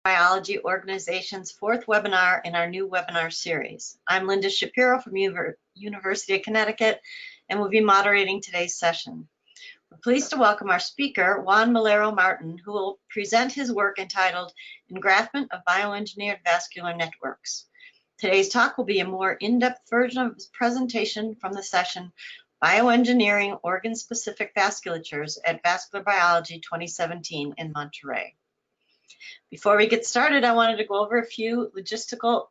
Biology Organization's fourth webinar in our new webinar series. I'm Linda Shapiro from University of Connecticut and will be moderating today's session. We're pleased to welcome our speaker, Juan Melero-Martin, who will present his work entitled Engraftment of Bioengineered Vascular Networks. Today's talk will be a more in-depth version of his presentation from the session Bioengineering Organ-Specific Vasculatures at Vascular Biology 2017 in Monterey. Before we get started, I wanted to go over a few logistical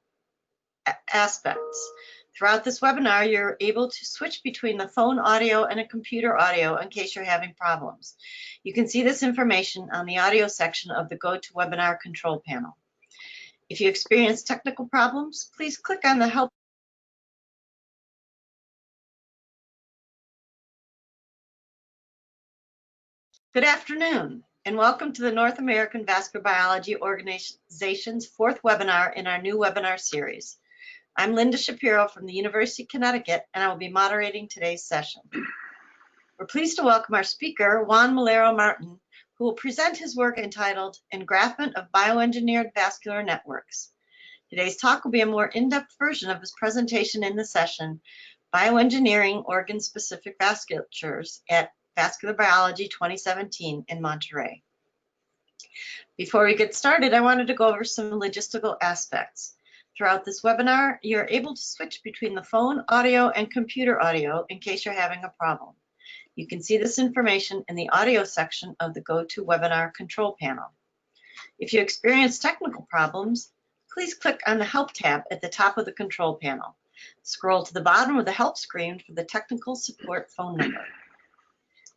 aspects. Throughout this webinar, you're able to switch between the phone audio and a computer audio in case you're having problems. You can see this information on the audio section of the GoToWebinar control panel. If you experience technical problems, please click on the Help. Good afternoon, and welcome to the North American Vascular Biology Organization's fourth webinar in our new webinar series. I'm Linda Shapiro from the University of Connecticut, and I will be moderating today's session. We're pleased to welcome our speaker, Juan Melero-Martin, who will present his work entitled Engraftment of Bioengineered Vascular Networks. Today's talk will be a more in-depth version of his presentation in the session, Bioengineering Organ-Specific Vasculatures at Vascular Biology 2017 in Monterey. Before we get started, I wanted to go over some logistical aspects. Throughout this webinar, you're able to switch between the phone audio and computer audio in case you're having a problem. You can see this information in the audio section of the GoToWebinar control panel. If you experience technical problems, please click on the Help tab at the top of the control panel. Scroll to the bottom of the Help screen for the technical support phone number.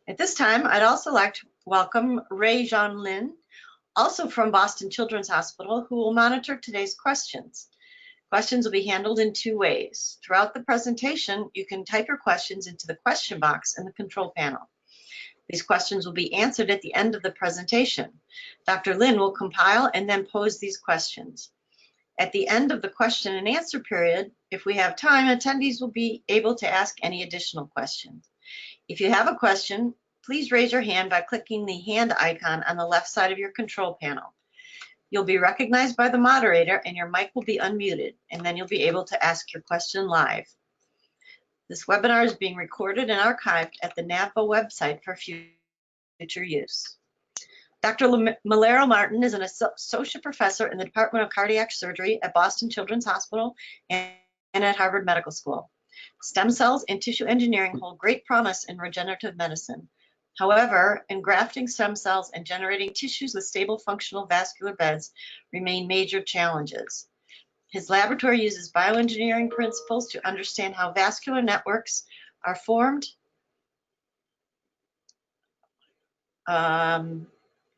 At this time, I'd also like to welcome Ray Jean Lin, also from Boston Children's Hospital, who will monitor today's questions. Questions will be handled in two ways. Throughout the presentation, you can type your questions into the question box in the control panel. These questions will be answered at the end of the presentation. Dr. Lin will compile and then pose these questions. At the end of the question and answer period, if we have time, attendees will be able to ask any additional questions. If you have a question, please raise your hand by clicking the hand icon on the left side of your control panel. You'll be recognized by the moderator and your mic will be unmuted, and then you'll be able to ask your question live. This webinar is being recorded and archived at the NAVBO website for future use. Dr. Melero-Martin is an associate professor in the Department of Cardiac Surgery at Boston Children's Hospital and at Harvard Medical School. Stem cells and tissue engineering hold great promise in regenerative medicine. However, engrafting stem cells and generating tissues with stable functional vascular beds remain major challenges. His laboratory uses bioengineering principles to understand how vascular networks are formed and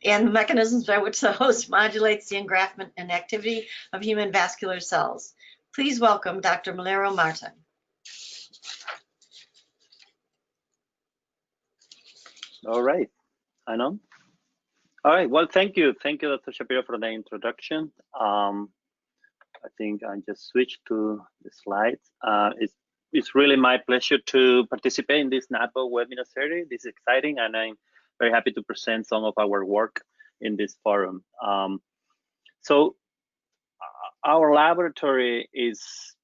the mechanisms by which the host modulates the engraftment and activity of human vascular cells. Please welcome Dr. Melero-Martin. All right, I'm on. All right, well, thank you, Dr. Shapiro, for the introduction. I think I just switched to the slides. It's really my pleasure to participate in this NAVBO webinar series. This is exciting, and I'm very happy to present some of our work in this forum. So our laboratory is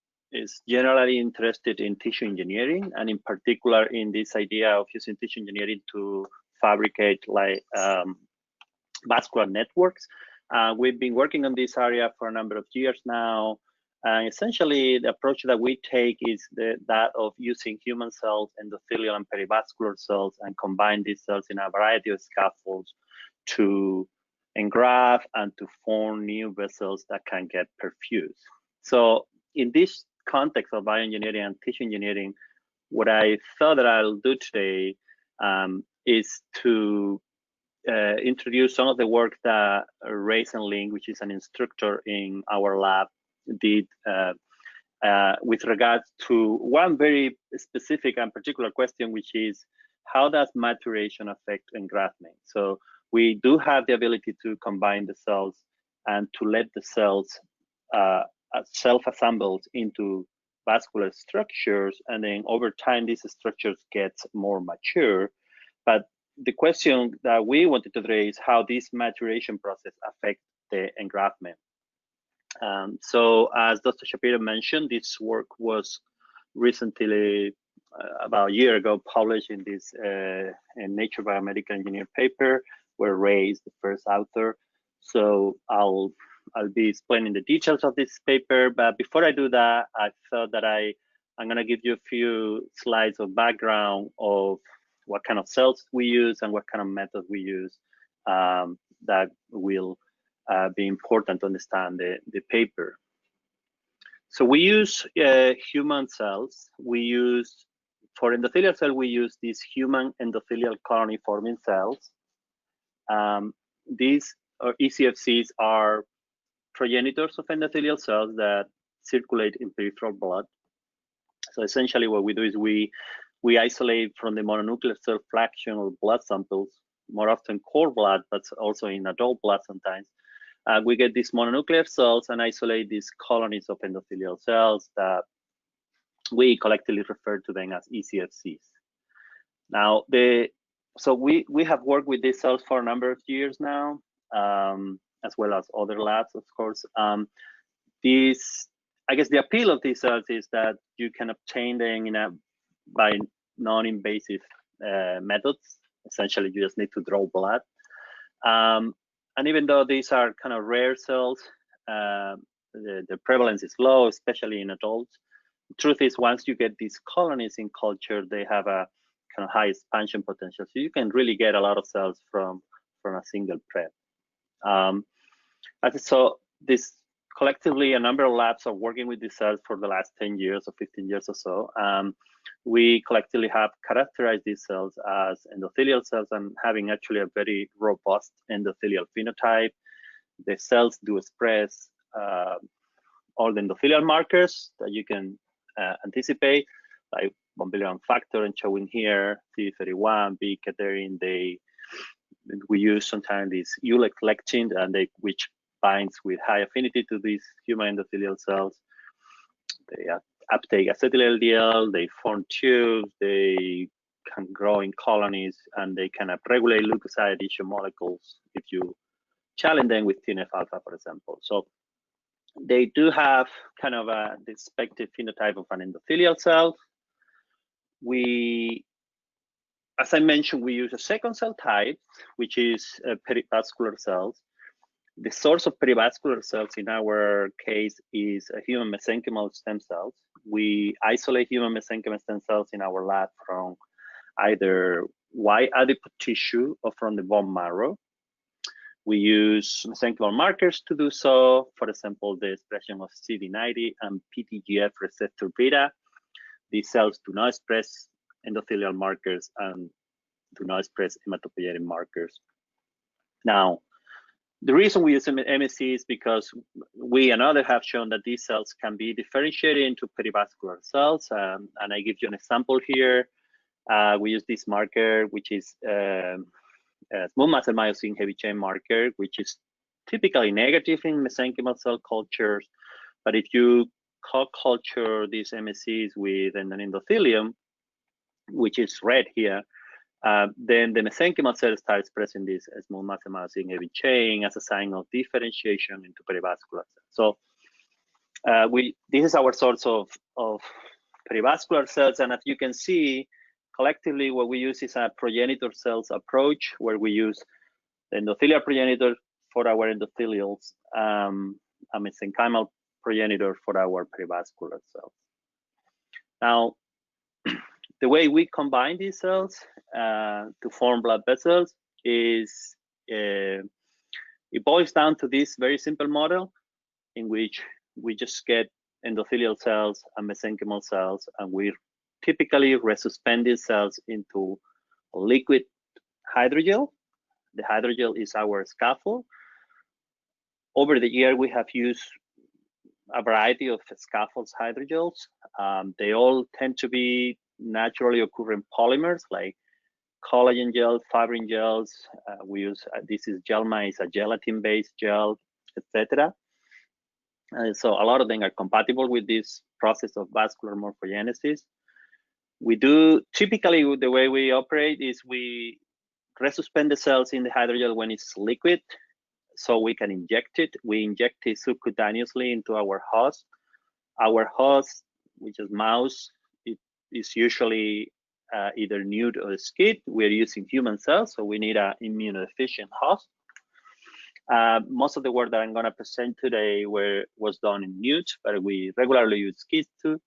generally interested in tissue engineering, and in particular in this idea of using tissue engineering to fabricate like vascular networks. We've been working on this area for a number of years now, and essentially the approach that we take is that of using human cells, endothelial and perivascular cells, and combine these cells in a variety of scaffolds to engraft and to form new vessels that can get perfused. So in this context of bioengineering and tissue engineering, what I thought that I'll do today is to introduce some of the work that Ray Jean Lin, which is an instructor in our lab, did with regards to one very specific and particular question, which is how does maturation affect engraftment? So we do have the ability to combine the cells and to let the cells self-assembled into vascular structures, and then over time these structures get more mature. But the question that we wanted to raise is how this maturation process affects the engraftment. So as Dr. Shapiro mentioned, this work was recently, about a year ago, published in this in Nature Biomedical Engineering paper, where Ray is the first author. So I'll be explaining the details of this paper, but before I do that, I thought that I'm going to give you a few slides of background of what kind of cells we use and what kind of method we use that will be important to understand the paper. So we use human cells. We use, for endothelial cell, we use these human endothelial colony forming cells. These ECFCs are progenitors of endothelial cells that circulate in peripheral blood. So essentially what we do is we isolate from the mononuclear cell fraction of blood samples, more often cord blood, but also in adult blood sometimes. We get these mononuclear cells and isolate these colonies of endothelial cells that we collectively refer to them as ECFCs. Now, so we have worked with these cells for a number of years now, as well as other labs, of course. I guess the appeal of these cells is that you can obtain them by non-invasive methods. Essentially, you just need to draw blood. And even though these are kind of rare cells, the prevalence is low, especially in adults. The truth is, once you get these colonies in culture, they have a kind of high expansion potential. So you can really get a lot of cells from a single prep. So this collectively, a number of labs are working with these cells for the last 10 years or 15 years or so. We collectively have characterized these cells as endothelial cells and having actually a very robust endothelial phenotype. The cells do express all the endothelial markers that you can anticipate, like 1 billion factor and showing here, CD31, B-cadherin. We use sometimes this Eulex lectin, and which binds with high affinity to these human endothelial cells. They uptake acetyl-LDL, they form tubes, they can grow in colonies, and they can upregulate leukocyte adhesion molecules if you challenge them with TNF-alpha, for example. So they do have kind of a expected phenotype of an endothelial cell. As I mentioned, we use a second cell type, which is perivascular cells. The source of perivascular cells in our case is a human mesenchymal stem cells. We isolate human mesenchymal stem cells in our lab from either white adipose tissue or from the bone marrow. We use mesenchymal markers to do so. For example, the expression of CD90 and PTGF receptor beta. These cells do not express endothelial markers and do not express hematopoietic markers. Now, the reason we use MSC is because we and others have shown that these cells can be differentiated into perivascular cells. And I give you an example here. We use this marker, which is smooth muscle myosin heavy chain marker, which is typically negative in mesenchymal cell cultures. But if you culture these MSCs with an endothelium, which is red here, then the mesenchymal cells start expressing this small muscle myosin heavy chain as a sign of differentiation into perivascular cells. So this is our source of perivascular cells, and as you can see, collectively what we use is a progenitor cells approach, where we use the endothelial progenitor for our endothelials, a mesenchymal progenitor for our perivascular cells. Now, the way we combine these cells to form blood vessels is, it boils down to this very simple model in which we just get endothelial cells and mesenchymal cells, and we typically resuspend these cells into liquid hydrogel. The hydrogel is our scaffold. Over the year, we have used a variety of scaffolds hydrogels. They all tend to be naturally occurring polymers like collagen gel, fibrin gels. We use, this is Gelma, is a gelatin-based gel, etc. So a lot of them are compatible with this process of vascular morphogenesis. We do, typically the way we operate is we resuspend the cells in the hydrogel when it's liquid. so we can inject it. We inject it subcutaneously into our host. Our host, which is mouse, it is usually either nude or skid. We're using human cells, so we need an immunodeficient host. Most of the work that I'm going to present today was done in nude, but we regularly use skids too.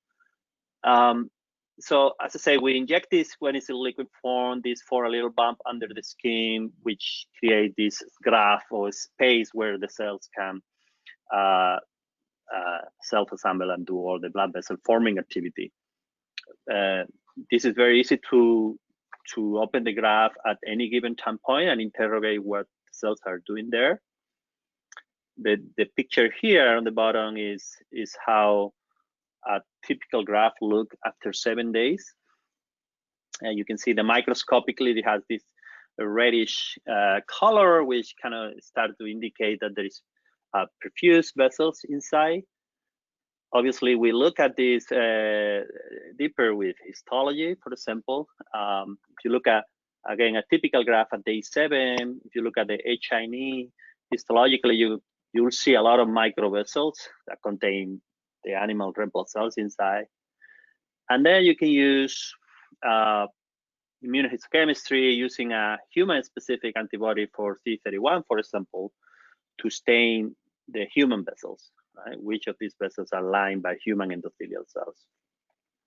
So as I say, we inject this when it's in liquid form. This for a little bump under the skin, which create this graft or space where the cells can self-assemble and do all the blood vessel forming activity. This is very easy to open the graft at any given time point and interrogate what cells are doing there. The picture here on the bottom is how a typical graft look after 7 days. And you can see the microscopically it has this reddish color, which kind of starts to indicate that there is perfused vessels inside. Obviously, we look at this deeper with histology, for example. If you look at, again, a typical graft at day 7, if you look at the H&E, histologically, you'll see a lot of microvessels that contain the animal red blood cells inside. And then you can use immunohistochemistry using a human-specific antibody for CD31, for example, to stain the human vessels, right? Which of these vessels are lined by human endothelial cells.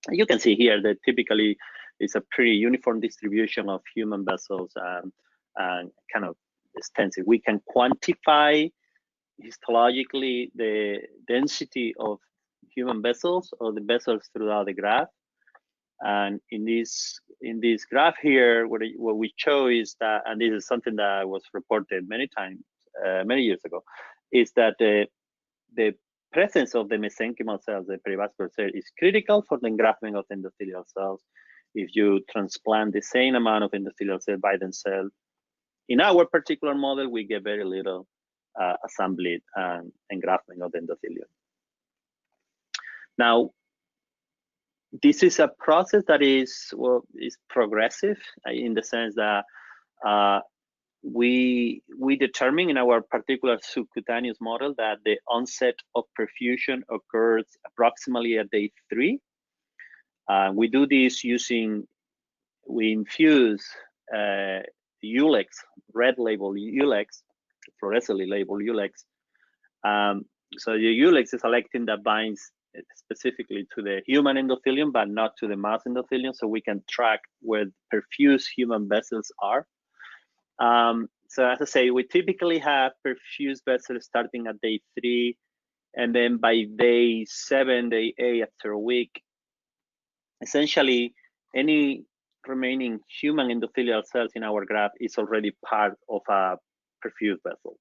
And you can see here that typically it's a pretty uniform distribution of human vessels and kind of extensive. We can quantify histologically the density of human vessels or the vessels throughout the graft. And in this graph here, what we show is that, and this is something that was reported many times, many years ago, is that the presence of the mesenchymal cells, the perivascular cell, is critical for the engraftment of endothelial cells. If you transplant the same amount of endothelial cells by themselves, in our particular model, we get very little assembly and engraftment of the endothelium. Now, this is a process that is progressive in the sense that we determine in our particular subcutaneous model that the onset of perfusion occurs approximately at day 3. We do this we infuse ULEX, red label ULEX, fluorescently labeled ULEX. So the ULEX is a lectin that binds specifically to the human endothelium, but not to the mouse endothelium, so we can track where perfused human vessels are. So as I say, we typically have perfused vessels starting at day 3, and then by day 7, day 8, after a week, essentially any remaining human endothelial cells in our graft is already part of a perfused vessel.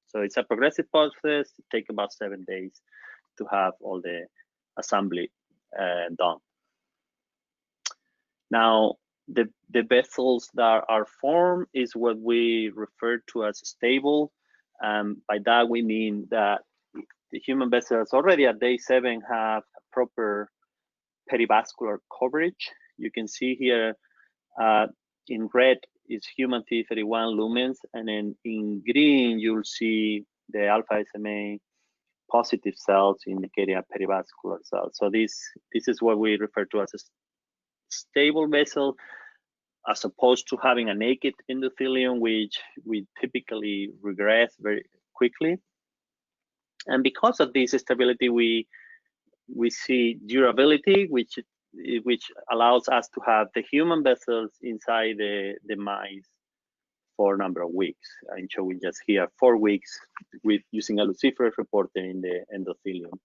So it's a progressive process. It takes about 7 days to have all the assembly done. Now, the vessels that are formed is what we refer to as stable. By that, we mean that the human vessels already at day 7 have a proper perivascular coverage. You can see here in red is human CD31 lumens, and then in green, you'll see the alpha SMA positive cells indicating a perivascular cell. So this is what we refer to as a stable vessel, as opposed to having a naked endothelium, which we typically regress very quickly. And because of this stability, we see durability, which allows us to have the human vessels inside the mice for a number of weeks. I'm showing just here 4 weeks with using a luciferase reporter in the endothelium.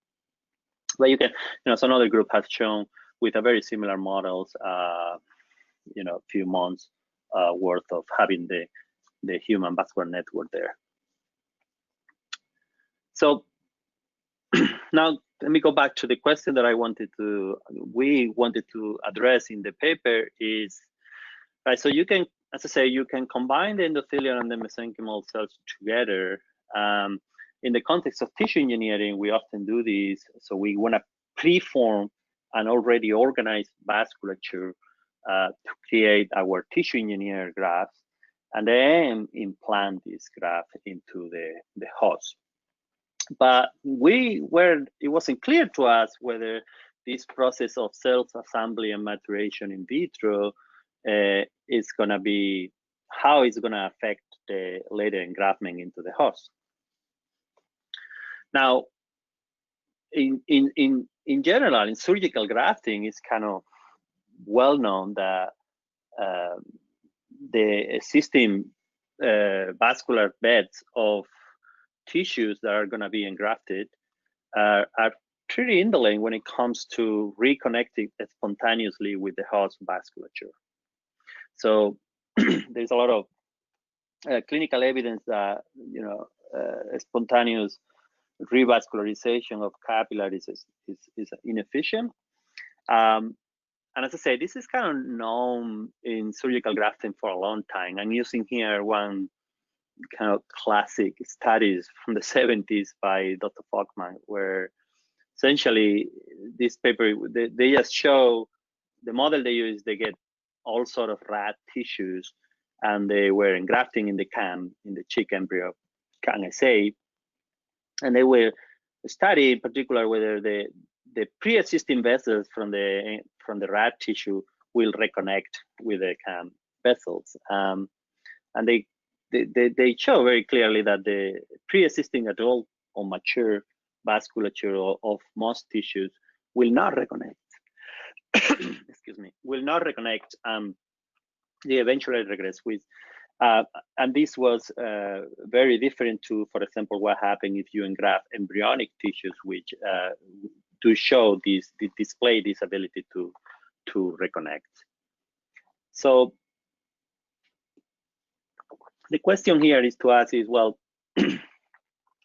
But you can, some other group has shown with a very similar models, a few months worth of having the human vascular network there. So now let me go back to the question that we wanted to address in the paper is, right, so you can, as I say, you can combine the endothelial and the mesenchymal cells together. In the context of tissue engineering, we often do this. So we want to preform an already organized vasculature to create our tissue engineered grafts. and then implant this graft into the host. But it wasn't clear to us whether this process of self-assembly and maturation in vitro is going to be, how it's going to affect the later engraftment into the host. Now, in general, in surgical grafting, it's kind of well known that the existing vascular beds of tissues that are going to be engrafted are pretty indolent when it comes to reconnecting spontaneously with the host vasculature. So there's a lot of clinical evidence that spontaneous revascularization of capillaries is inefficient. And as I say, this is kind of known in surgical grafting for a long time. I'm using here one kind of classic studies from the 70s by Dr. Falkman, where essentially this paper, they just show the model they use, they get all sort of rat tissues, and they were engrafting in the CAM, in the chick embryo CAM assay, and they were studying in particular whether the pre-existing vessels from the rat tissue will reconnect with the CAM vessels, and they show very clearly that the pre-existing adult or mature vasculature of most tissues will not reconnect. Excuse me, will not reconnect. They eventually regress with, and this was very different to, for example, what happened if you engraft embryonic tissues, which to show display this ability to reconnect. So the question here is to ask is, well,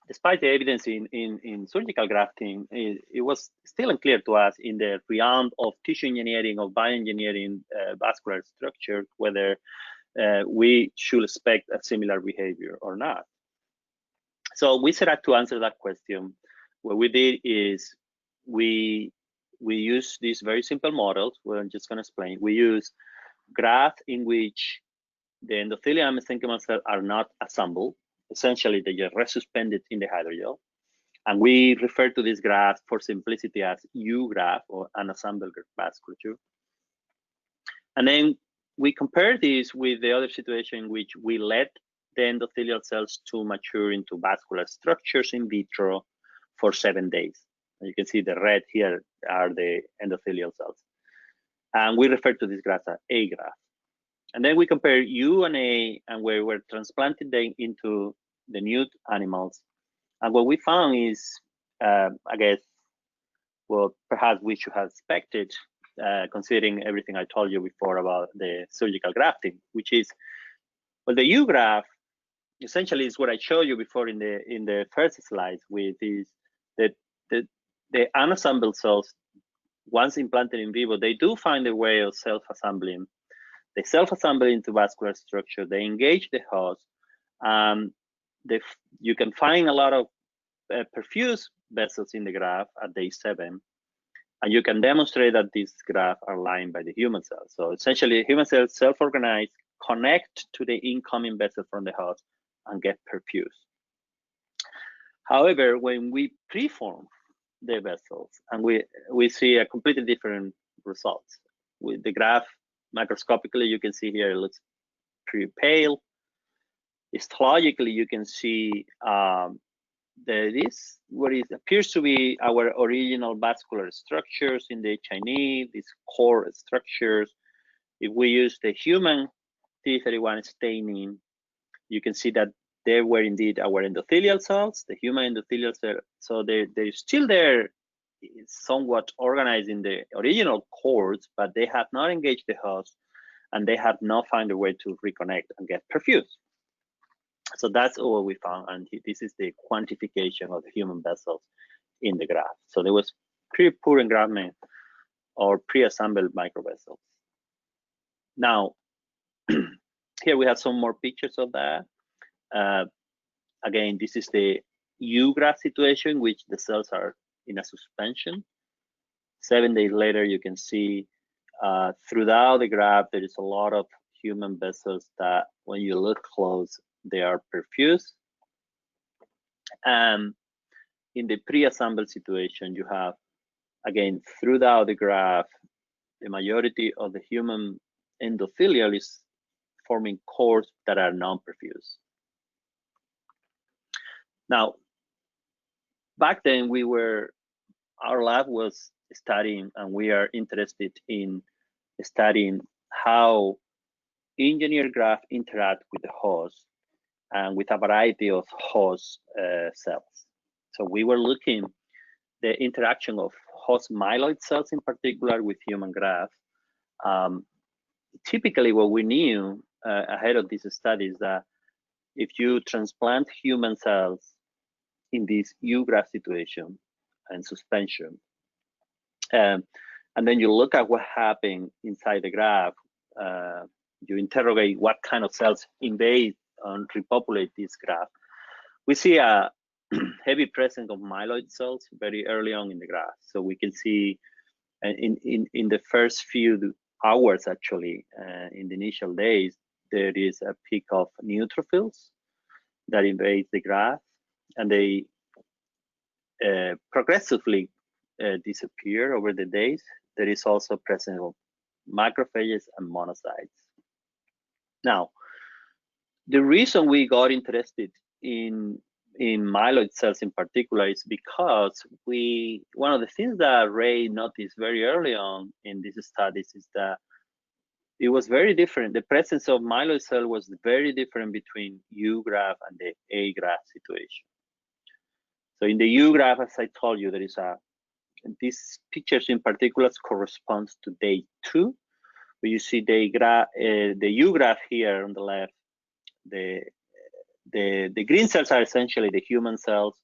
despite the evidence in surgical grafting, it was still unclear to us in the realm of tissue engineering, of bioengineering vascular structure, whether we should expect a similar behavior or not. So we set out to answer that question. What we did is we use these very simple models. Well, I'm just going to explain. We use grafts in which the endothelial and mesenchymal cells are not assembled. Essentially, they are resuspended in the hydrogel. And we refer to this graft for simplicity as U graft, or unassembled vasculature. And then we compare this with the other situation in which we let the endothelial cells to mature into vascular structures in vitro for 7 days. You can see the red here are the endothelial cells. And we refer to this graft as A graft. And then we compare U and A, and where we're transplanted them into the nude animals. And what we found is, I guess, well, perhaps we should have expected, considering everything I told you before about the surgical grafting, which is, well, the U graft essentially is what I showed you before in the first slide, with is that the unassembled cells, once implanted in vivo, they do find a way of self-assembling. They self-assemble into vascular structure. They engage the host. You can find a lot of perfused vessels in the graft at day 7, and you can demonstrate that these grafts are lined by the human cells. So essentially, human cells self-organize, connect to the incoming vessel from the host, and get perfused. However, when we preform the vessels, and we see a completely different results. With the graft, microscopically, you can see here it looks pretty pale. Histologically, you can see what it appears to be our original vascular structures in the Chinese, these core structures. If we use the human T31 staining, you can see that they were indeed our endothelial cells, the human endothelial cells. So they're still there, somewhat organized in the original cores, but they have not engaged the host, and they have not found a way to reconnect and get perfused. So that's all we found, and this is the quantification of the human vessels in the graft. So there was pretty poor engraftment or pre-assembled microvessels. Now, here we have some more pictures of that. Again, this is the U graft situation, in which the cells are in a suspension. 7 days later, you can see throughout the graft, there is a lot of human vessels that, when you look close, they are perfused. And in the pre-assembled situation, you have, again, throughout the graph, the majority of the human endothelial is forming cores that are non-perfused. Now, back then our lab was studying, and we are interested in studying how engineered grafts interact with the host and with a variety of host cells. So we were looking the interaction of host myeloid cells in particular with human grafts. Typically, what we knew ahead of this study is that if you transplant human cells in this U-graft situation and suspension, and then you look at what happened inside the graft, you interrogate what kind of cells invade and repopulate this graft, we see a heavy presence of myeloid cells very early on in the graft. So we can see in the first few hours, actually, in the initial days, there is a peak of neutrophils that invade the graft, and they progressively disappear over the days. There is also presence of macrophages and monocytes. Now, the reason we got interested in myeloid cells in particular is because one of the things that Ray noticed very early on in these studies is that it was very different. The presence of myeloid cell was very different between U-graft and the A-graft situation. So in the U-graft, as I told you, there is these pictures in particular corresponds to day 2, where you see the U-graft here on the left. The green cells are essentially the human cells,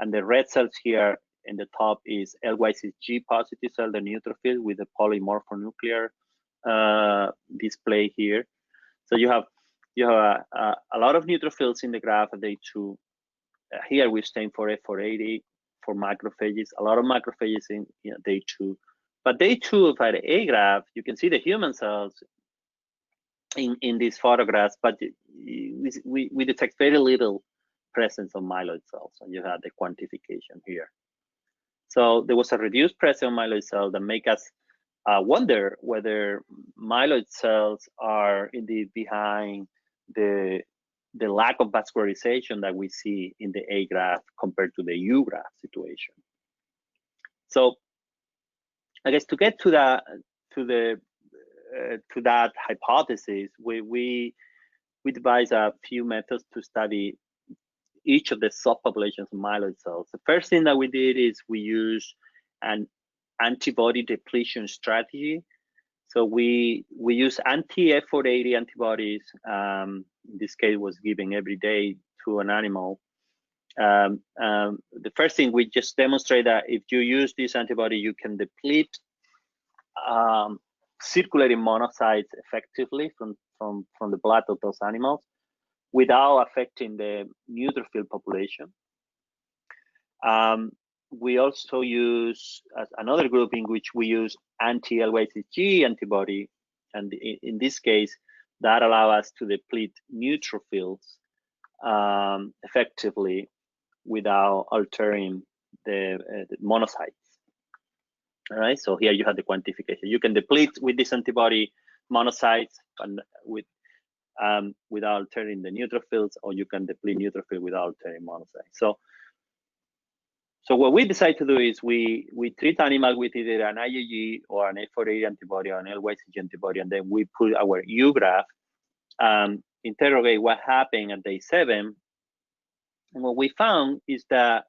and the red cells here in the top is LYCG positive cell, the neutrophil with the polymorphonuclear display here. So you have a lot of neutrophils in the graph at day 2. Here we stain for F480 for macrophages, a lot of macrophages in day 2. But day 2 of the A graph, you can see the human cells in these photographs, but we detect very little presence of myeloid cells, and you have the quantification here. So there was a reduced presence of myeloid cells that make us wonder whether myeloid cells are indeed behind the lack of vascularization that we see in the A graft compared to the U graft situation. So I guess to get to that hypothesis, we devised a few methods to study each of the subpopulations of myeloid cells. The first thing that we did is we used an antibody depletion strategy. So we use anti-F480 antibodies. In this case, was given every day to an animal. The first thing, we just demonstrate that if you use this antibody, you can deplete circulating monocytes effectively from the blood of those animals without affecting the neutrophil population. We also use another group in which we use anti-LYCG antibody, and in this case, that allows us to deplete neutrophils effectively without altering the monocytes. All right, so here you have the quantification. You can deplete with this antibody monocytes and without altering the neutrophils, or you can deplete neutrophil without altering monocytes. So what we decide to do is we treat animals with either an IgG or an F480 antibody or an LYCG antibody, and then we put our U graft, interrogate what happened at day 7. And what we found is that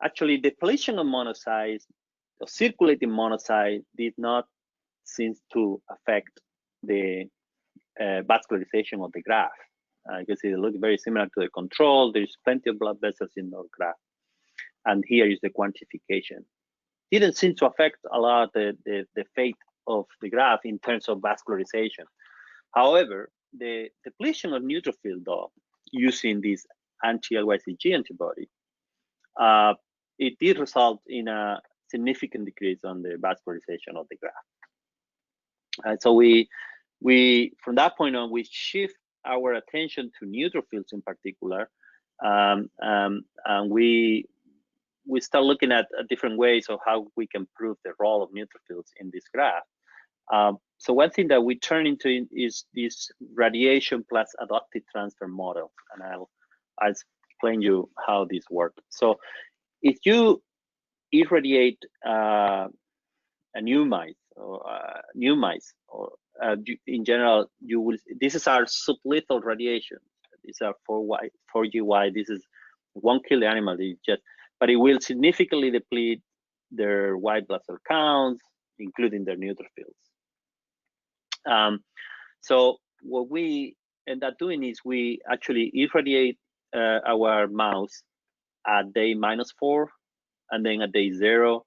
actually depletion of monocytes, of circulating monocytes, did not seem to affect the vascularization of the graft. You can see it looks very similar to the control. There's plenty of blood vessels in the graft. And here is the quantification. Didn't seem to affect a lot the fate of the graft in terms of vascularization. However, the depletion of neutrophil, though, using this anti-LYCG antibody, it did result in a significant decrease on the vascularization of the graft. So we from that point on, we shift our attention to neutrophils in particular, and we start looking at different ways of how we can prove the role of neutrophils in this graph. So one thing that we turn into is this radiation plus adoptive transfer model, and I'll explain you how this works. So if you irradiate a new mice, or in general, you will. This is our sublethal radiation. These are 4GY. This is, won't kill the animal. But it will significantly deplete their white blood cell counts, including their neutrophils. So what we end up doing is we actually irradiate our mouse at day -4, and then at day 0,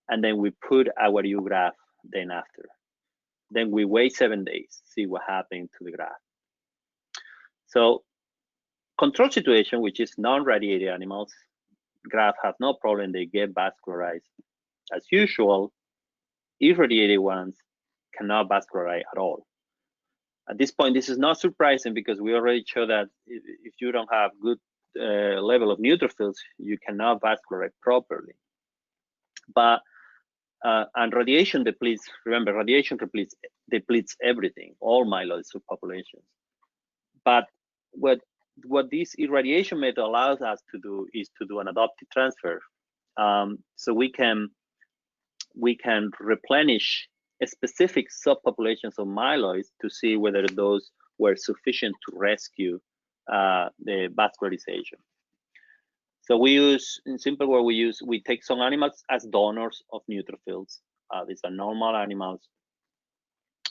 and then we put our U graph then after. Then we wait 7 days, see what happened to the graph. So control situation, which is non-radiated animals, graph have no problem, they get vascularized as usual. Irradiated ones cannot vascularize at all. At this point, this is not surprising because we already showed that if you don't have good level of neutrophils, you cannot vascularize properly. But and radiation depletes, remember, radiation depletes everything, all myeloid subpopulations. But what this irradiation method allows us to do is to do an adoptive transfer. So we can replenish specific subpopulations of myeloids to see whether those were sufficient to rescue the vascularization. So we use, in simple word, we take some animals as donors of neutrophils. These are normal animals.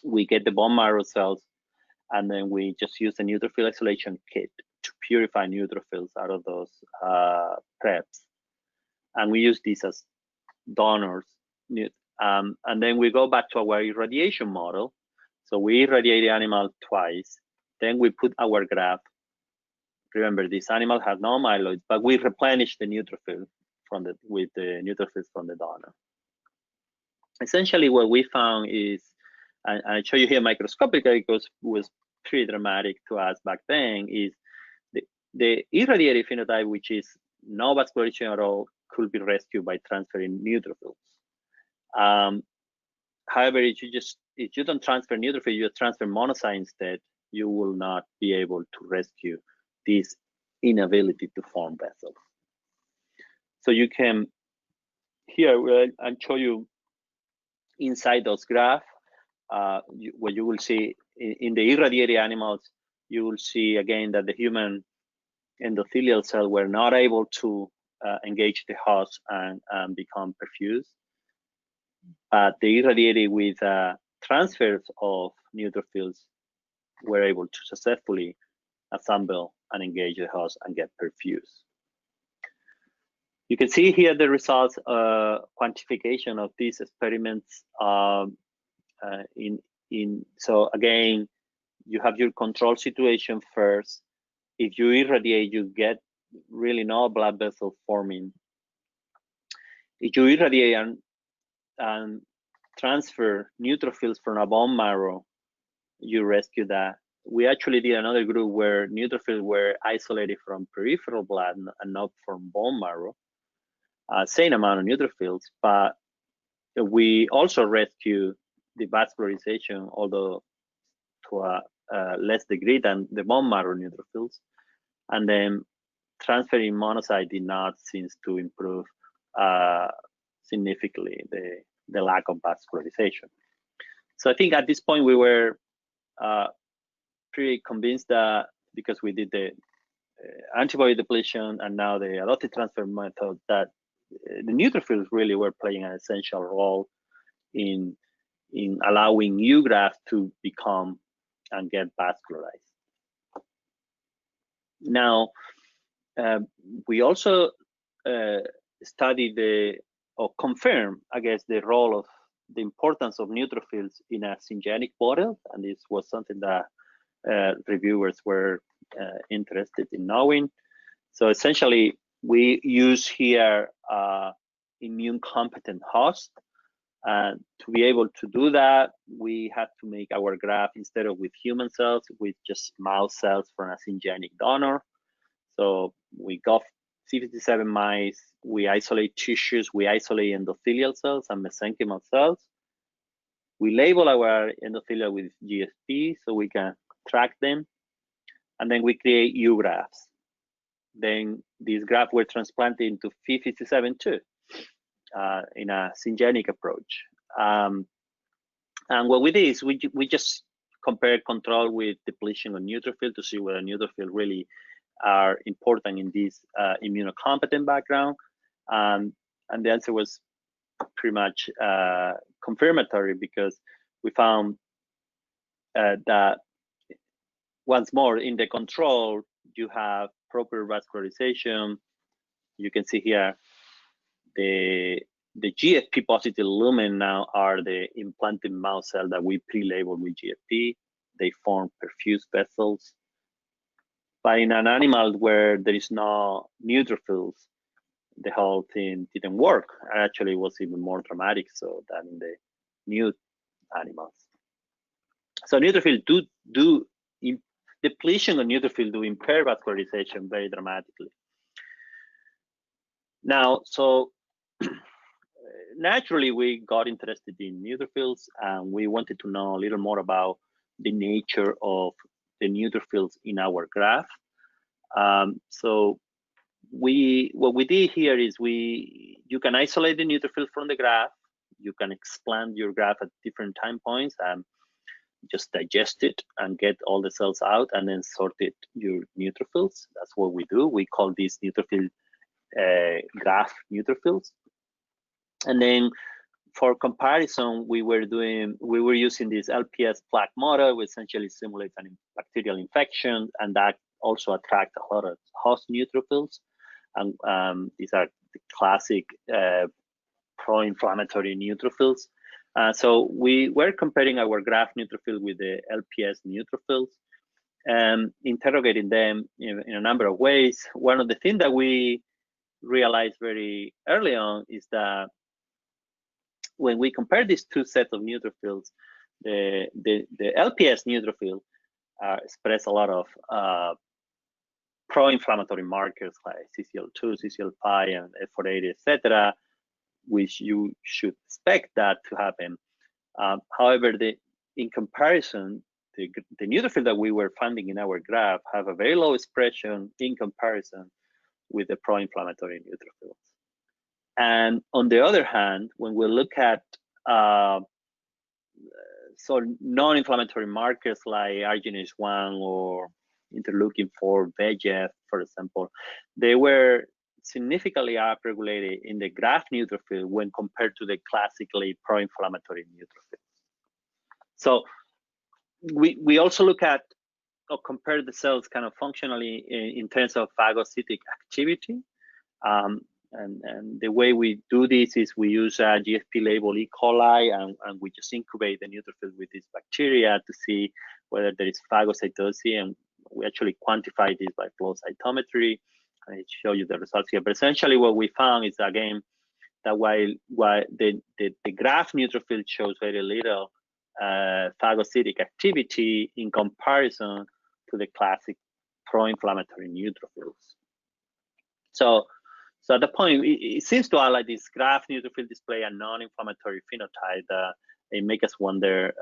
We get the bone marrow cells, and then we just use a neutrophil isolation kit to purify neutrophils out of those preps. And we use these as donors. And then we go back to our irradiation model. So we irradiate the animal twice. Then we put our graft. Remember, this animal has no myeloid, but we replenish the neutrophil with the neutrophils from the donor. Essentially, what we found is, and I show you here microscopically because it was pretty dramatic to us back then, is the irradiated phenotype, which is no vascularization at all, could be rescued by transferring neutrophils. However, if you don't transfer neutrophil, you transfer monocyte instead, you will not be able to rescue this inability to form vessels. So you can, here I'll show you inside those graphs, what you will see in the irradiated animals, you will see again that the human endothelial cells were not able to engage the host and become perfused. But the irradiated with transfers of neutrophils were able to successfully assemble and engage the host and get perfused. You can see here the results, quantification of these experiments. So again, you have your control situation first. If you irradiate, you get really no blood vessel forming. If you irradiate and transfer neutrophils from a bone marrow, you rescue that. We actually did another group where neutrophils were isolated from peripheral blood and not from bone marrow. Same amount of neutrophils, but we also rescue the vascularization, although to a less degree than the bone marrow neutrophils. And then transferring monocyte did not seem to improve significantly the lack of vascularization. So I think at this point we were pretty convinced that because we did the antibody depletion and now the adoptive transfer method, that the neutrophils really were playing an essential role in allowing new grafts to become and get vascularized. Now, we also studied or confirmed, I guess, the role of the importance of neutrophils in a syngeneic model, and this was something that reviewers were interested in knowing. So essentially, we use here immune competent host. To be able to do that, we had to make our graft instead of with human cells, with just mouse cells from a syngeneic donor. So we got 57 mice, we isolate tissues, we isolate endothelial cells and mesenchymal cells. We label our endothelial with GFP so we can track them. And then we create U grafts. Then these grafts were transplanted into Phe57 too, in a syngeneic approach. And what we did is we just compared control with depletion of neutrophil to see whether neutrophil really are important in this immunocompetent background. And the answer was pretty much confirmatory, because we found that once more in the control, you have proper vascularization. You can see here the GFP positive lumen now are the implanted mouse cell that we pre-labeled with GFP. They form perfused vessels. But in an animal where there is no neutrophils, the whole thing didn't work. Actually, it was even more dramatic so than in the nude animals. So neutrophil depletion of neutrophil do impair vascularization very dramatically. Now, so naturally, we got interested in neutrophils, and we wanted to know a little more about the nature of the neutrophils in our graft. So what we did here is you can isolate the neutrophil from the graft. You can explant your graft at different time points and just digest it and get all the cells out, and then sort it your neutrophils. That's what we do. We call these neutrophil graft neutrophils. And then for comparison, we were using this LPS plaque model, which essentially simulates a bacterial infection, and that also attracts a lot of host neutrophils. And these are the classic pro-inflammatory neutrophils. So we were comparing our graft neutrophil with the LPS neutrophils and interrogating them in a number of ways. One of the things that we realized very early on is that when we compare these two sets of neutrophils, the LPS neutrophil express a lot of pro-inflammatory markers like CCL2, CCL5, and F480, etc., which you should expect that to happen. However, in comparison, the neutrophil that we were finding in our graph have a very low expression in comparison with the pro-inflammatory neutrophils. And on the other hand, when we look at so non-inflammatory markers like arginase-1 or interleukin-4, VEGF, for example, they were significantly upregulated in the graft neutrophil when compared to the classically pro-inflammatory neutrophils. So we also look at or compare the cells kind of functionally in terms of phagocytic activity. And the way we do this is we use a GFP label E. coli, and we just incubate the neutrophil with this bacteria to see whether there is phagocytosis, and we actually quantify this by flow cytometry. I show you the results here. But essentially what we found is, again, that while the graft neutrophil shows very little phagocytic activity in comparison to the classic pro-inflammatory neutrophils. So at the point, it seems to highlight this graft neutrophil display a non-inflammatory phenotype that it makes us wonder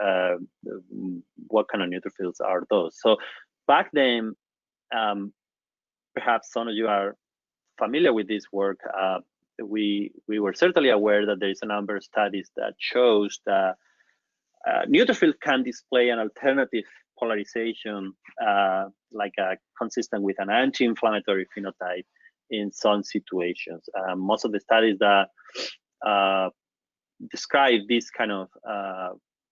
what kind of neutrophils are those. So back then, perhaps some of you are familiar with this work. We were certainly aware that there is a number of studies that shows that neutrophil can display an alternative polarization, consistent with an anti-inflammatory phenotype in some situations. Most of the studies that describe this kind of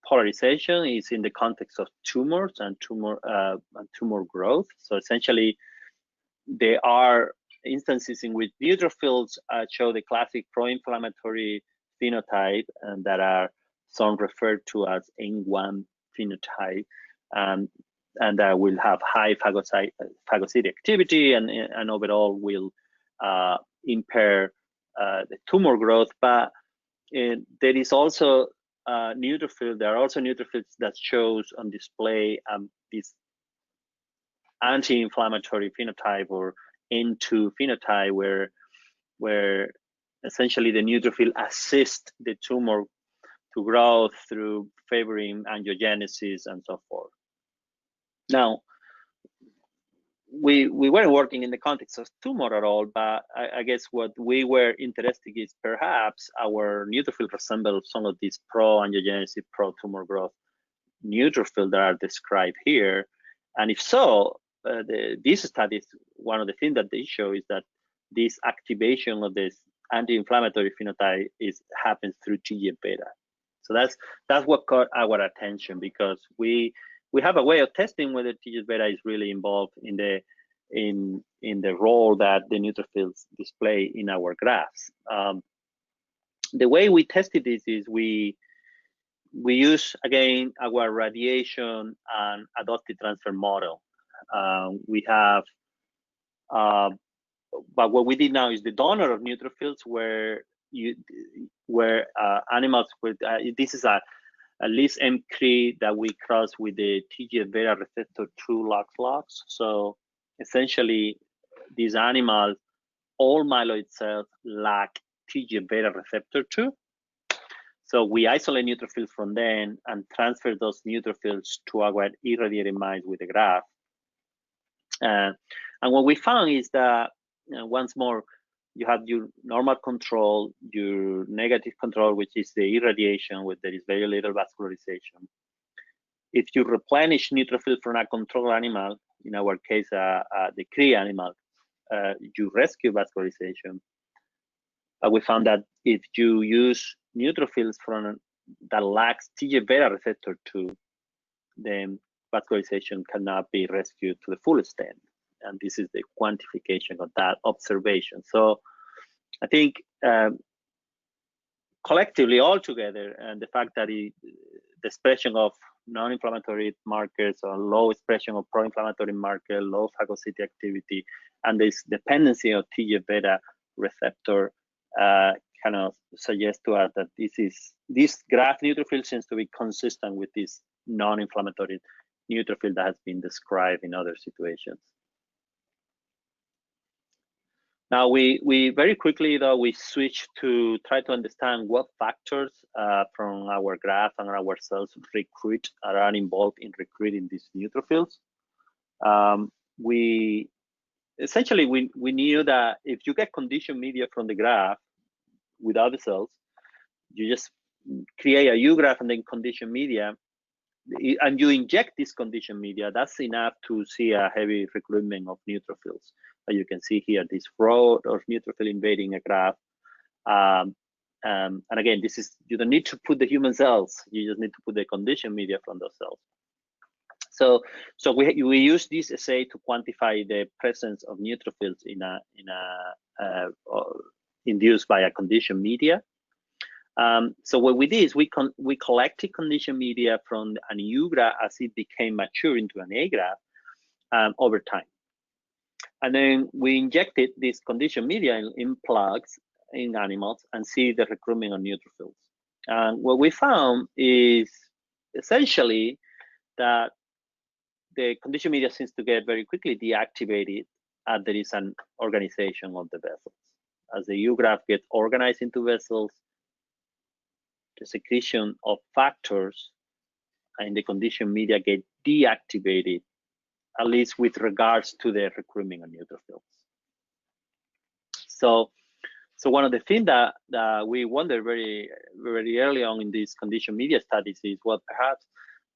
polarization is in the context of tumors and tumor growth. So essentially, there are instances in which neutrophils show the classic pro-inflammatory phenotype, and that are some referred to as N1 phenotype, and that will have high phagocytic activity and overall will impair the tumor growth. But there is also neutrophil. There are also neutrophils that shows on display this anti-inflammatory phenotype or N2 phenotype, where essentially the neutrophil assist the tumor to grow through favoring angiogenesis and so forth. Now, we weren't working in the context of tumor at all, but I guess what we were interested in is perhaps our neutrophil resembles some of these pro-angiogenesis, pro-tumor growth neutrophil that are described here. And if so, these studies, one of the things that they show is that this activation of this anti-inflammatory phenotype happens through TGF-beta. So that's what caught our attention, because we have a way of testing whether TGF-beta is really involved in the role that the neutrophils display in our graphs. The way we tested this is we use, again, our radiation and adoptive transfer model. But what we did now is the donor of neutrophils, where animals with this is a Lis M3 that we cross with the TGF-beta receptor 2 lox. So essentially, these animals, all myeloid cells lack TGF-beta receptor 2. So we isolate neutrophils from them and transfer those neutrophils to our irradiated mice with the graft. And what we found is that, once more, you have your normal control, your negative control, which is the irradiation, where there is very little vascularization. If you replenish neutrophils from a control animal, in our case, the Cree animal, you rescue vascularization. But we found that if you use neutrophils that lacks TGF-beta receptor 2, then vascularization cannot be rescued to the full extent. And this is the quantification of that observation. So I think collectively, all together, and the fact that the expression of non-inflammatory markers or low expression of pro-inflammatory marker, low phagocytic activity, and this dependency of TGF-beta receptor kind of suggests to us that this graph neutrophil seems to be consistent with this non-inflammatory neutrophil that has been described in other situations. Now, we very quickly, though, we switched to try to understand what factors from our graph and our cells are involved in recruiting these neutrophils. We knew that if you get conditioned media from the graph without the cells, you just create a U-graph and then condition media, and you inject this conditioned media, that's enough to see a heavy recruitment of neutrophils. You can see here this row of neutrophil invading a graph. And again, you don't need to put the human cells, you just need to put the conditioned media from those cells. So we use this assay to quantify the presence of neutrophils induced by a conditioned media. So what we did is we collected conditioned media from an U graph as it became mature into an A graph over time. And then we injected this conditioned media in plugs in animals and see the recruitment of neutrophils. And what we found is essentially that the conditioned media seems to get very quickly deactivated as there is an organization of the vessels. As the U-graph gets organized into vessels, the secretion of factors in the conditioned media get deactivated, at least with regards to the recruitment of neutrophils. So one of the things that we wondered very early on in these conditioned media studies is, well, perhaps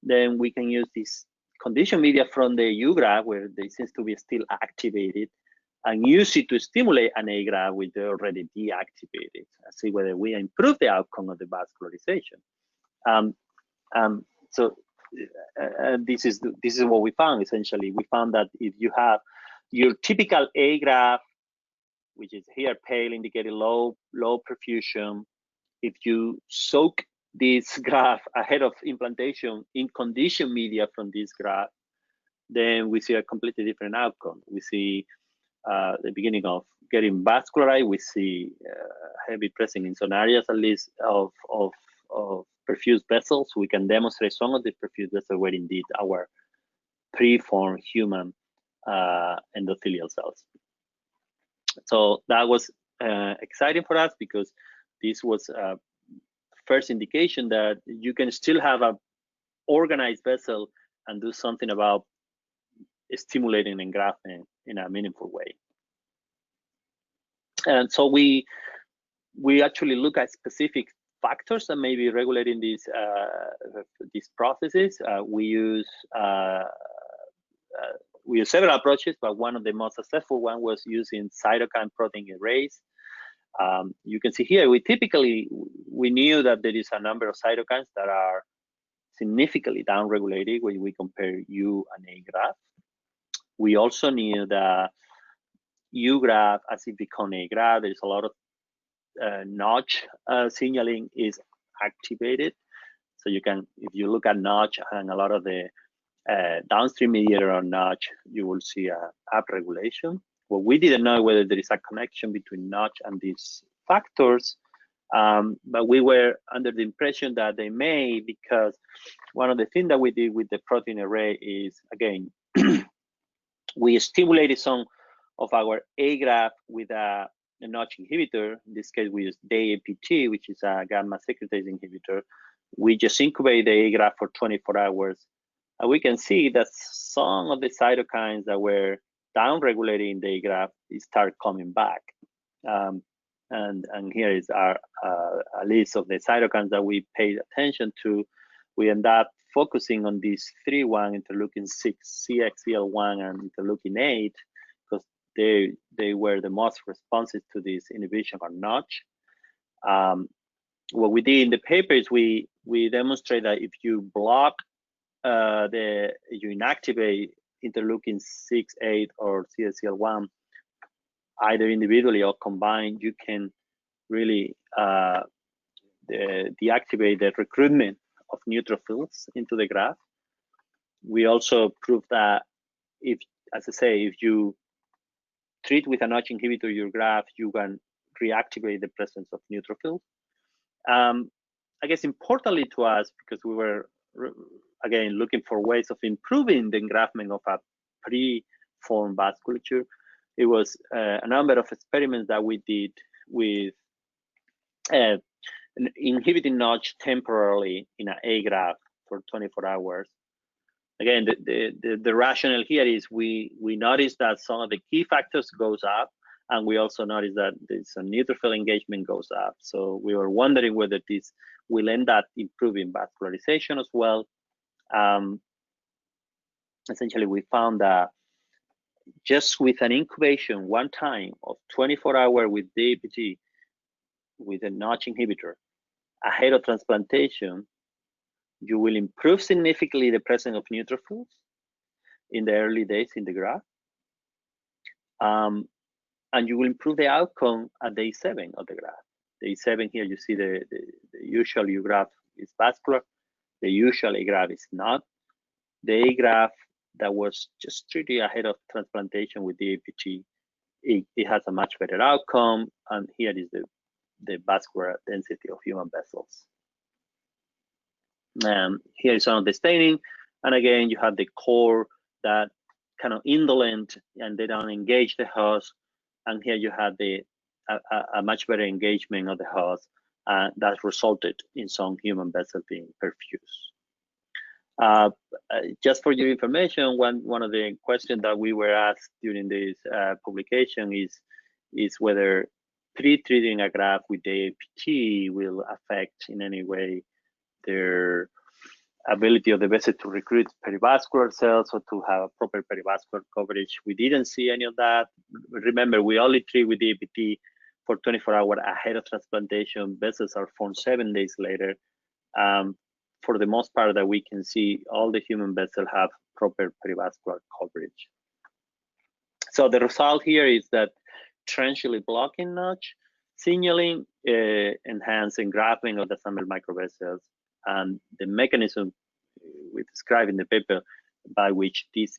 then we can use this conditioned media from the U-graph, where they seems to be still activated, and use it to stimulate an A-graph which they already deactivated, and see whether we improve the outcome of the vascularization. This is what we found. Essentially, we found that if you have your typical A-graph, which is here pale, indicating low perfusion, if you soak this graph ahead of implantation in conditioned media from this graph, then we see a completely different outcome. We see the beginning of getting vascularized. We see heavy pressing in some areas, at least of perfused vessels. We can demonstrate some of the perfused vessels were indeed our preformed human endothelial cells. So that was exciting for us, because this was a first indication that you can still have a organized vessel and do something about stimulating engraftment in a meaningful way. And so we actually look at specific factors that may be regulating these processes. We use several approaches, but one of the most successful one was using cytokine protein arrays. You can see here, we knew that there is a number of cytokines that are significantly downregulated when we compare U and A graft. We also knew that U graft, as it becomes A graft, there's a lot of notch signaling is activated. So you can, if you look at notch and a lot of the downstream mediator on notch, you will see a upregulation. Well, we didn't know whether there is a connection between notch and these factors, but we were under the impression that they may, because one of the things that we did with the protein array is, again, we stimulated some of our A graft with a notch inhibitor. In this case, we use DAPT, which is a gamma secretase inhibitor. We just incubate the A graft for 24 hours. And we can see that some of the cytokines that were downregulated in the A graft start coming back. And here is our a list of the cytokines that we paid attention to. We end up focusing on these 3-1, interleukin-6, CXCL1, and interleukin-8, because they were the most responsive to this inhibition or notch. What we did in the paper is we demonstrate that if you block you inactivate interleukin-6, 8, or CXCL1, either individually or combined, you can really deactivate the recruitment of neutrophils into the graft. We also proved that if, as I say, if you treat with a notch inhibitor your graft, you can reactivate the presence of neutrophils. I guess importantly to us, because we were again looking for ways of improving the engraftment of a preformed vasculature, it was a number of experiments that we did with inhibiting notch temporarily in an A graft for 24 hours. Again, the rationale here is we noticed that some of the key factors goes up, and we also noticed that some neutrophil engagement goes up. So we were wondering whether this will end up improving vascularization as well. Essentially, we found that just with an incubation one time of 24 hours with DAPT, with a notch inhibitor, ahead of transplantation, you will improve significantly the presence of neutrophils in the early days in the graft. And you will improve the outcome at day 7 of the graft. Day 7 here, you see the usual U graft is vascular. The usual A graft is not. The A graft that was just treated ahead of transplantation with the APT, it has a much better outcome. And here is the vascular density of human vessels. Here is some of the staining. And again, you have the core that kind of indolent and they don't engage the host. And here you have a much better engagement of the host that resulted in some human vessels being perfused. Just for your information, one of the questions that we were asked during this publication is whether treating a graft with the APT will affect in any way their ability of the vessel to recruit perivascular cells or to have a proper perivascular coverage. We didn't see any of that. Remember, we only treat with the APT for 24 hours ahead of transplantation. Vessels are formed 7 days later. For the most part that we can see, all the human vessels have proper perivascular coverage. So the result here is that transiently blocking notch signaling enhance engraftment of the assembled microvessels, and the mechanism we describe in the paper by which this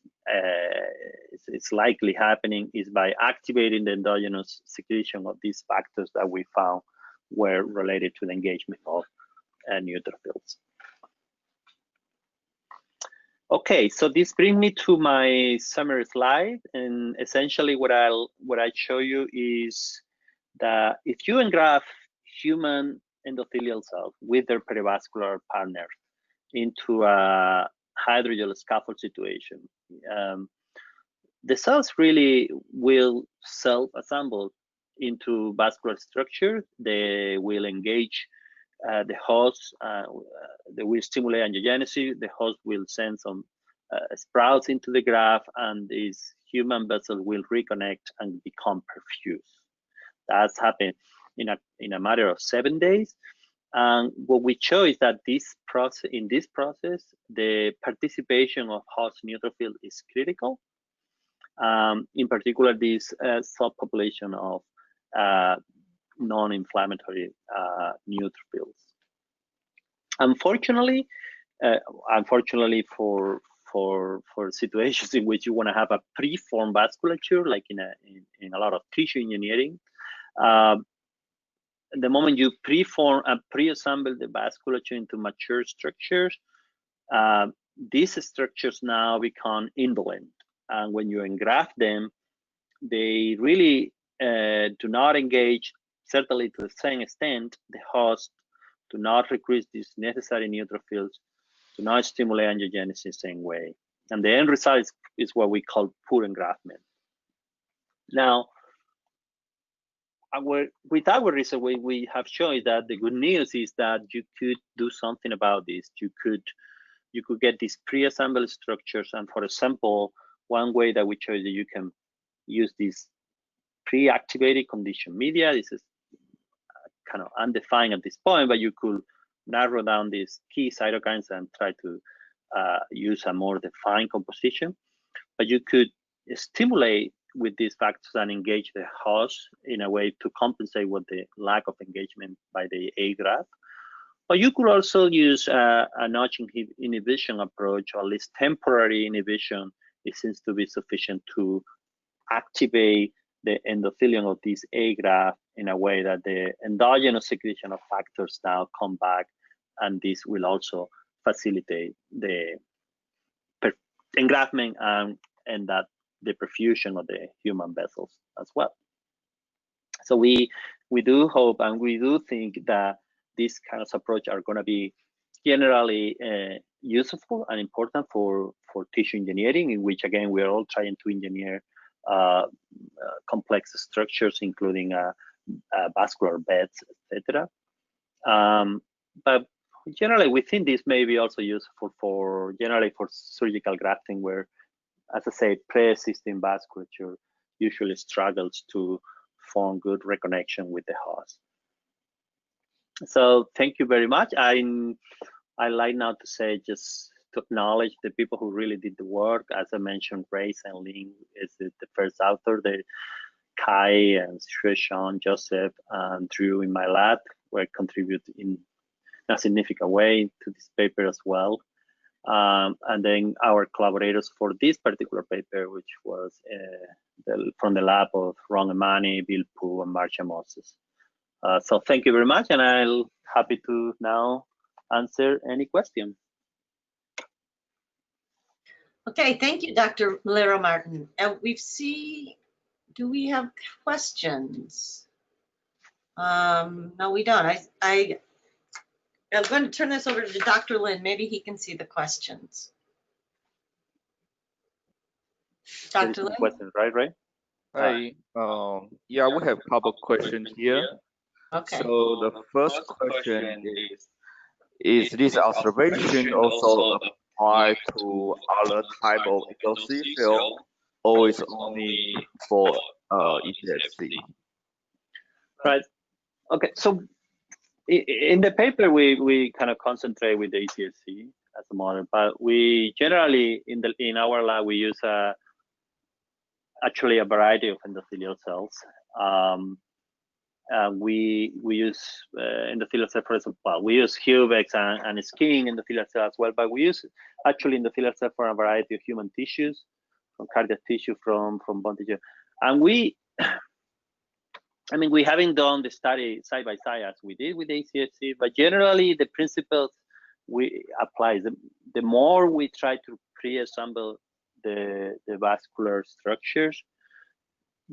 is likely happening is by activating the endogenous secretion of these factors that we found were related to the engagement of neutrophils. Okay, so this brings me to my summary slide, and essentially what I show you is that if you engraft human endothelial cells with their perivascular partners into a hydrogel scaffold situation, the cells really will self-assemble into vascular structure. They will engage the host, they will stimulate angiogenesis, the host will send some sprouts into the graft, and these human vessels will reconnect and become perfused. That's happened in a matter of 7 days. And what we show is that in this process, the participation of host neutrophil is critical. In particular, this subpopulation of non-inflammatory neutrophils. Unfortunately for situations in which you want to have a preformed vasculature, like in a lot of tissue engineering, the moment you preform and pre-assemble the vasculature into mature structures, these structures now become indolent, and when you engraft them, they really do not engage, certainly to the same extent. The host do not recruit these necessary neutrophils, do not stimulate angiogenesis the same way. And the end result is what we call poor engraftment. Now, with our research, we have shown that the good news is that you could do something about this. You could get these pre-assembled structures, and for example, one way that we show that you can use this pre-activated conditioned media. This is kind of undefined at this point, but you could narrow down these key cytokines and try to use a more defined composition. But you could stimulate with these factors and engage the host in a way to compensate with the lack of engagement by the A graft. Or you could also use a notch inhibition approach, or at least temporary inhibition. It seems to be sufficient to activate the endothelium of this A graft in a way that the endogenous secretion of factors now come back, and this will also facilitate the engraftment and that the perfusion of the human vessels as well. So we do hope and we do think that these kinds of approach are going to be generally useful and important for tissue engineering, in which again we are all trying to engineer complex structures, including vascular beds, etc. But generally, we think this may be also useful for surgical grafting, where, as I say, pre-existing vasculature usually struggles to form good reconnection with the host. So thank you very much. I like now to say, just to acknowledge the people who really did the work. As I mentioned, Grace and Lynn is the first author. Kai and Sean, Joseph, and Drew in my lab were contributing in a significant way to this paper as well. And then our collaborators for this particular paper, which was from the lab of Ron Emani, Bill Poo, and Marcia Moses. So thank you very much, and I'll happy to now answer any question. Okay, thank you, Dr. Lira Martin. Do we have questions? No, we don't. I'm going to turn this over to Dr. Lin. Maybe he can see the questions. Dr. Lin? Questions, right? Hi. Yeah, we have a couple questions here. Okay. So the first question is this observation also apply to other type of endothelial, or is only for ECSC? Right. Okay. So in the paper, we kind of concentrate with the ECSC as a model, but we generally in our lab we use actually a variety of endothelial cells. we use endothelial cells, for example. Well, we use Hubex and skin endothelial cells as well, but we use actually endothelial cells for a variety of human tissues, from cardiac tissue, from bone tissue, and we haven't done the study side by side as we did with ACFC, but generally the principles we apply. The more we try to pre-assemble the vascular structures,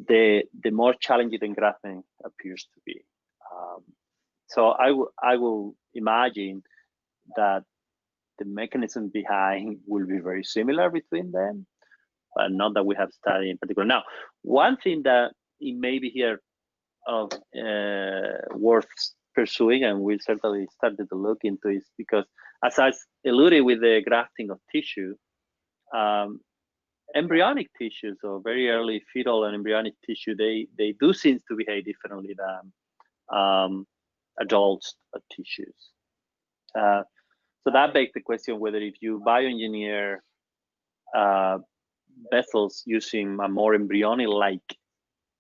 the more challenging engraftment appears to be. So I will imagine that the mechanism behind will be very similar between them, but not that we have studied in particular. Now, one thing that it may be here of worth pursuing, and we certainly started to look into, is because, as I alluded with the grafting of tissue, embryonic tissue, so very early fetal and embryonic tissue, they do seem to behave differently than adult tissues. So that begs the question whether if you bioengineer vessels using a more embryonic-like,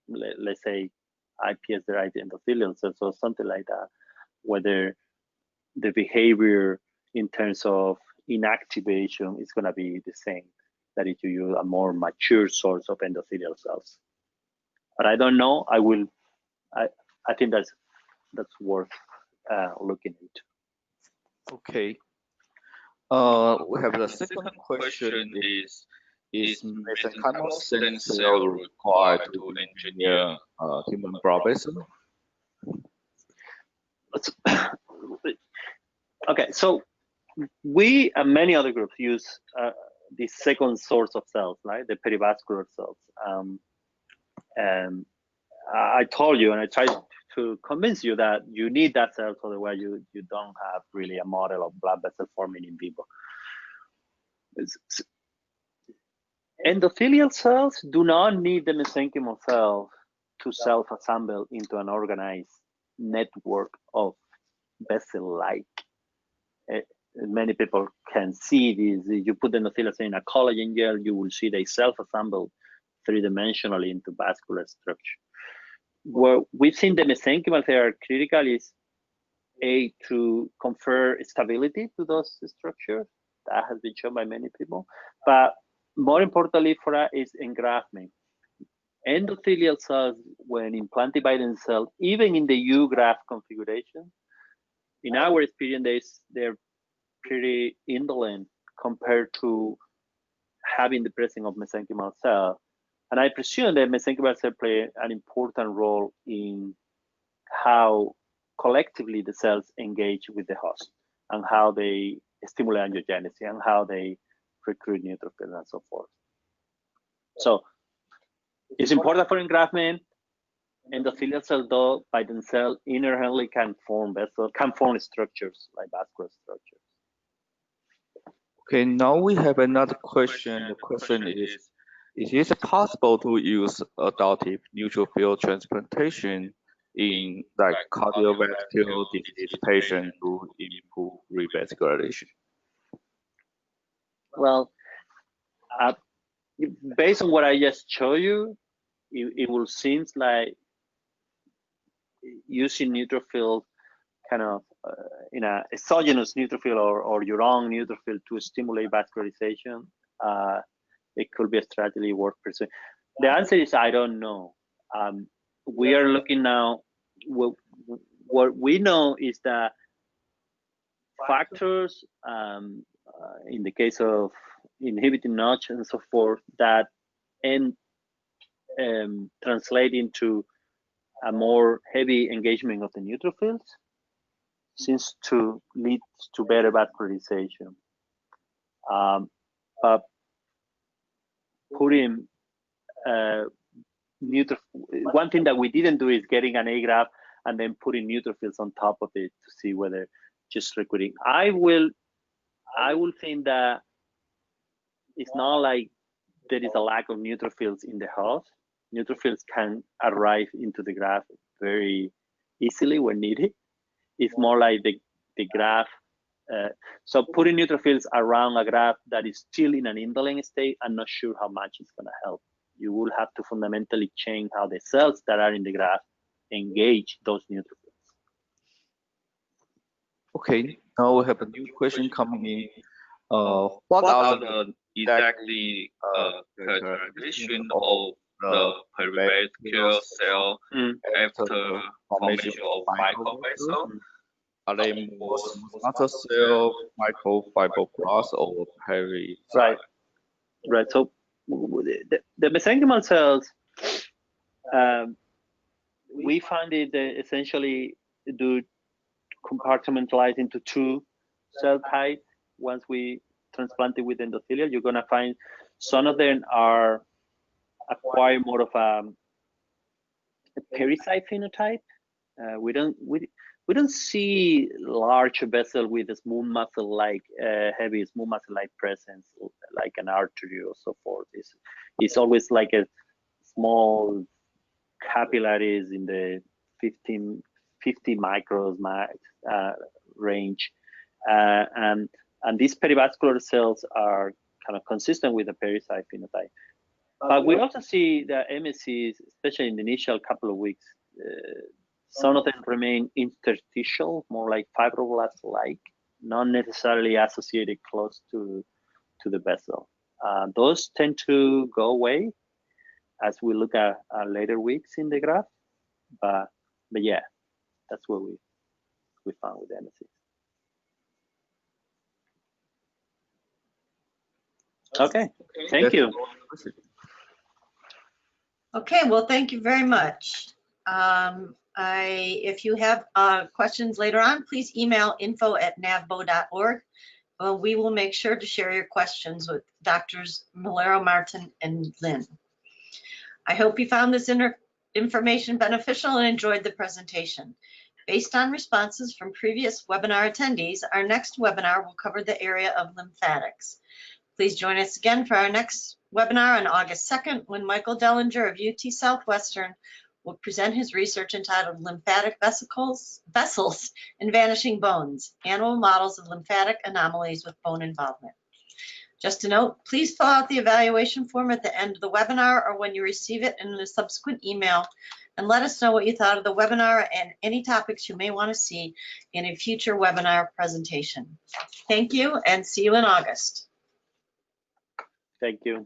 let's say, iPS-derived endothelial cells or something like that, whether the behavior in terms of inactivation is going to be the same that if you use a more mature source of endothelial cells. But I don't know. I think that's worth looking into. Okay. We have the second question is mesenchymal stem cell required to engineer human blood vessel? Okay, so we and many other groups use the second source of cells, right? The perivascular cells. And I told you, and I tried to convince you that you need that cell, so otherwise you don't have really a model of blood vessel forming in vivo. Endothelial cells do not need the mesenchymal cells to self-assemble into an organized network of vessel-like. Many people can see this. You put the endothelial cell in a collagen gel, you will see they self-assemble three-dimensionally into vascular structure. Where we've seen the mesenchymal cells are critical is to confer stability to those structures. That has been shown by many people. But more importantly for us is engraftment. Endothelial cells, when implanted by themselves, even in the U-graft configuration, in our experience, they're pretty indolent compared to having the presence of mesenchymal cells. And I presume that mesenchymal cells play an important role in how collectively the cells engage with the host and how they stimulate angiogenesis and how they recruit neutrophils and so forth. So it's important for engraftment. Endothelial cells, though, by themselves inherently can form structures like vascular structures. Okay, now we have another question. The question is it possible to use adoptive neutrophil transplantation in like cardiovascular disease patients to improve revascularization? Well, based on what I just showed you, it will seem like using neutrophil kind of in a exogenous neutrophil or your own neutrophil to stimulate vascularization, it could be a strategy worth pursuing. The answer is I don't know. We are looking now. What we know is that factors, in the case of inhibiting Notch and so forth, that translate into a more heavy engagement of the neutrophils seems to lead to better vascularization. But putting one thing that we didn't do is getting an A graft and then putting neutrophils on top of it to see whether just recruiting. I will think that it's not like there is a lack of neutrophils in the host. Neutrophils can arrive into the graft very easily when needed. It's more like the graft. So putting neutrophils around a graft that is still in an indolent state, I'm not sure how much it's going to help. You will have to fundamentally change how the cells that are in the graft engage those neutrophils. Okay, now we have a new question coming in. What are the exactly characterization of the perivascular cell after the formation of microvessel? Are they more smooth muscle cell, microfibroblasts, or perivascular? Right. So the mesenchymal cells, we find it essentially do compartmentalize into two cell types. Once we transplant it with endothelial, you're going to find some of them acquire more of a pericyte phenotype. We don't see large vessel with a smooth muscle-like heavy smooth muscle-like presence, like an artery or so forth. It's always like a small capillaries in the 50 micros range, and these perivascular cells are kind of consistent with the pericyte phenotype. But we also see that MSCs, especially in the initial couple of weeks, some of them remain interstitial, more like fibroblast-like, not necessarily associated close to the vessel. Those tend to go away as we look at later weeks in the graph, but yeah, that's what we found with MSCs. Okay, thank you. Okay, well, thank you very much. If you have questions later on, please email info@navbo.org. We will make sure to share your questions with Drs. Melero-Martin and Lynn. I hope you found this information beneficial and enjoyed the presentation. Based on responses from previous webinar attendees, our next webinar will cover the area of lymphatics. Please join us again for our next webinar on August 2nd, when Michael Dellinger of UT Southwestern will present his research entitled Lymphatic Vessels and Vanishing Bones, Animal Models of Lymphatic Anomalies with Bone Involvement. Just a note, please fill out the evaluation form at the end of the webinar or when you receive it in a subsequent email, and let us know what you thought of the webinar and any topics you may want to see in a future webinar presentation. Thank you, and see you in August. Thank you.